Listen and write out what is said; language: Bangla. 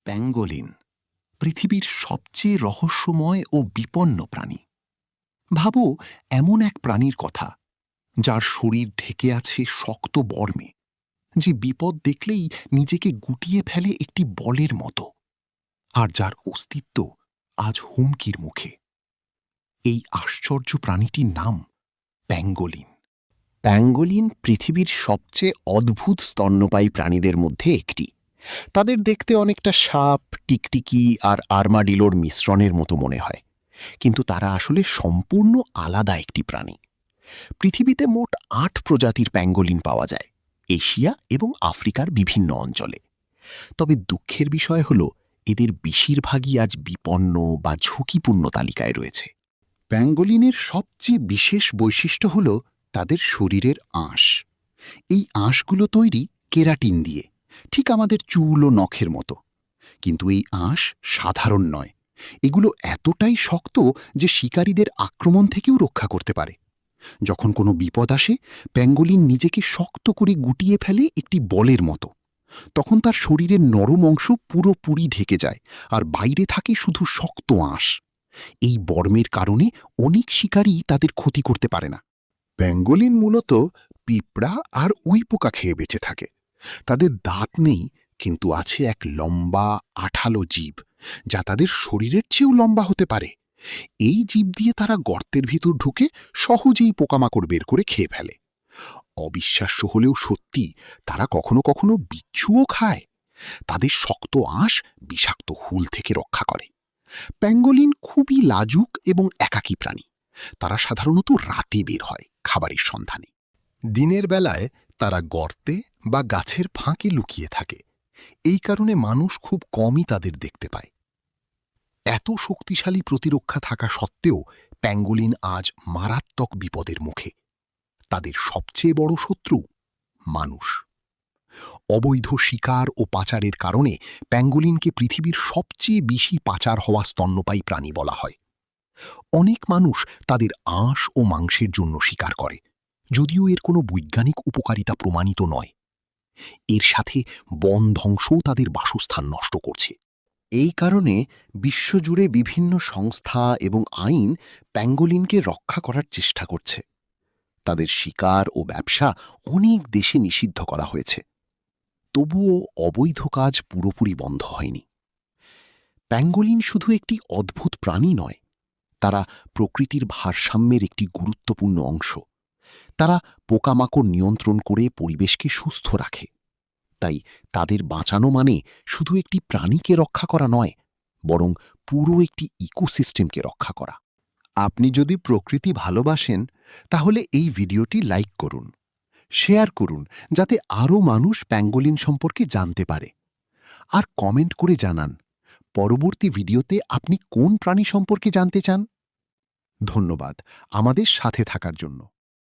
প্যাঙ্গোলিন পৃথিবীর সবচেয়ে রহস্যময় ও বিপন্ন প্রাণী। ভাবো এমন এক প্রাণীর কথা যার শরীর ঢেকে আছে শক্ত বর্মে, যে বিপদ দেখলেই নিজেকে গুটিয়ে ফেলে একটি বলের মতো, আর যার অস্তিত্ব আজ হুমকির মুখে। এই আশ্চর্য প্রাণীটির নাম প্যাঙ্গোলিন। প্যাঙ্গোলিন পৃথিবীর সবচেয়ে অদ্ভুত স্তন্যপায়ী প্রাণীদের মধ্যে একটি। তাদের দেখতে অনেকটা সাপ, টিকটিকি আর আর্মাডিলোর মিশ্রণের মতো মনে হয়, কিন্তু তারা আসলে সম্পূর্ণ আলাদা একটি প্রাণী। পৃথিবীতে মোট ৮ প্রজাতির প্যাঙ্গোলিন পাওয়া যায়, এশিয়া এবং আফ্রিকার বিভিন্ন অঞ্চলে। তবে দুঃখের বিষয় হল, এদের বেশিরভাগই আজ বিপন্ন বা ঝুঁকিপূর্ণ তালিকায় রয়েছে। প্যাঙ্গোলিনের সবচেয়ে বিশেষ বৈশিষ্ট্য হল তাদের শরীরের আঁশ। এই আঁশগুলো তৈরি কেরাটিন দিয়ে, ঠিক আমাদের চুল ও নখের মতো। কিন্তু এই আঁশ সাধারণ নয়, এগুলো এতটাই শক্ত যে শিকারীদের আক্রমণ থেকেও রক্ষা করতে পারে। যখন কোনো বিপদ আসে, প্যাঙ্গোলিন নিজেকে শক্ত করে গুটিয়ে ফেলে একটি বলের মতো। তখন তার শরীরের নরম অংশ পুরোপুরি ঢেকে যায়, আর বাইরে থাকে শুধু শক্ত আঁশ। এই বর্মের কারণে অনেক শিকারী তাদের ক্ষতি করতে পারে না। প্যাঙ্গোলিন মূলত পিঁপড়া আর উইপোকা খেয়ে বেঁচে থাকে। তাদের দাঁত নেই, কিন্তু আছে এক লম্বা আঠালো জিভ, যা তাদের শরীরের চেয়েও লম্বা হতে পারে। এই জিভ দিয়ে তারা গর্তের ভিতর ঢুকে সহজেই পোকামাকড় বের করে খেয়ে ফেলে। অবিশ্বাস্য হলেও সত্যি, তারা কখনো কখনো বিচ্ছুও খায়। তাদের শক্ত আঁশ বিষাক্ত হুল থেকে রক্ষা করে। প্যাঙ্গোলিন খুবই লাজুক এবং একাকী প্রাণী। তারা সাধারণত রাতে বের হয় খাবারের সন্ধানে। দিনের বেলায় তারা গর্তে বা গাছের ফাঁকে লুকিয়ে থাকে। এই কারণে মানুষ খুব কমই তাদের দেখতে পায়। এত শক্তিশালী প্রতিরক্ষা থাকা সত্ত্বেও প্যাঙ্গোলিন আজ মারাত্মক বিপদের মুখে। তাদের সবচেয়ে বড় শত্রু মানুষ। অবৈধ শিকার ও পাচারের কারণে প্যাঙ্গোলিনকে পৃথিবীর সবচেয়ে বেশি পাচার হওয়া স্তন্যপায়ী প্রাণী বলা হয়। অনেক মানুষ তাদের আঁশ ও মাংসের জন্য শিকার করে, যদিও এর কোনো বৈজ্ঞানিক উপকারিতা প্রমাণিত নয়। এর সাথে বন ধ্বংসও তাদের বাসস্থান নষ্ট করছে। এই কারণে বিশ্বজুড়ে বিভিন্ন সংস্থা এবং আইন প্যাঙ্গোলিনকে রক্ষা করার চেষ্টা করছে। তাদের শিকার ও ব্যবসা অনেক দেশে নিষিদ্ধ করা হয়েছে, তবুও অবৈধ কাজ পুরোপুরি বন্ধ হয়নি। প্যাঙ্গোলিন শুধু একটি অদ্ভুত প্রাণী নয়, তারা প্রকৃতির ভারসাম্যের একটি গুরুত্বপূর্ণ অংশ। তারা পোকামাকড় নিয়ন্ত্রণ করে পরিবেশকে সুস্থ রাখে। তাই তাদের বাঁচানো মানে শুধু একটি প্রাণীকে রক্ষা করা নয়, বরং পুরো একটি ইকোসিস্টেমকে রক্ষা করা। আপনি যদি প্রকৃতি ভালোবাসেন, তাহলে এই ভিডিওটি লাইক করুন, শেয়ার করুন, যাতে আরও মানুষ প্যাঙ্গোলিন সম্পর্কে জানতে পারে। আর কমেন্ট করে জানান পরবর্তী ভিডিওতে আপনি কোন প্রাণী সম্পর্কে জানতে চান। ধন্যবাদ আমাদের সাথে থাকার জন্য।